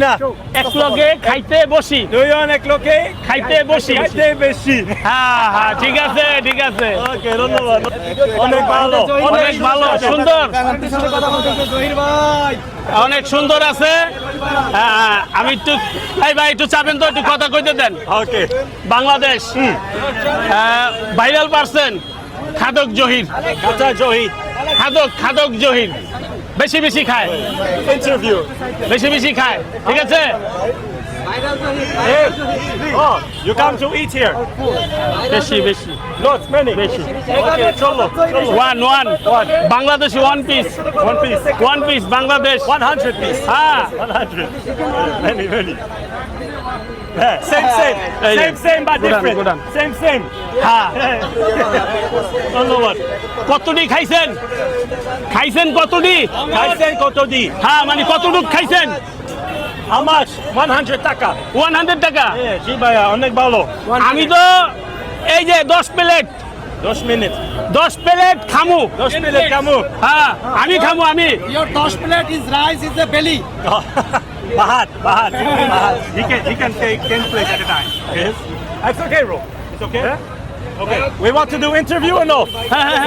না এক লগে খাইতে বসি দুইজন এক লোকে খাইতে বসি খাইতে বেশি। হ্যাঁ হ্যাঁ ঠিক আছে ঠিক আছে ওকে ধন্যবাদ। অনেক ভালো অনেক ভালো সুন্দর অনেক সুন্দর আছে হ্যাঁ, আমি একটু এই ভাই একটু চাবেন তো একটু কথা কইতে দেন ওকে বাংলাদেশ ভাইরাল পারসন খাদক জহির কাঁচা জহির খাদক জহির বেশি বেশি খায় ইন্টারভিউ। বেশি খায় ঠিক আছে Hey, oh, you come to eat here? বেশি Not many. বেশি Okay, cholo. One Bangladeshi one piece One piece. Bangladesh 100 piece. হ্যাঁ 100. Many. Yeah, same, but Good on, different. good on. Same. হ্যাঁ ধন্যবাদ। কতটি খাইছেন কতটি খাইছেন কত দি? হ্যাঁ মানে কতটুক খাইছেন How much? 100 টাকা। 100 টাকা জি ভাইয়া, অনেক ভালো। আমি তো এই যে 10 প্লেট 10 মিনিট। 10 প্লেট খামু 10 মিনিট কামু। হ্যাঁ আমি খামু আমি Your tosh plate is rice is the belly. Bahat. He can take 10 plates at a time. Yes. That's okay, bro. It's okay. Okay. We want to do interview or no? হ্যাঁ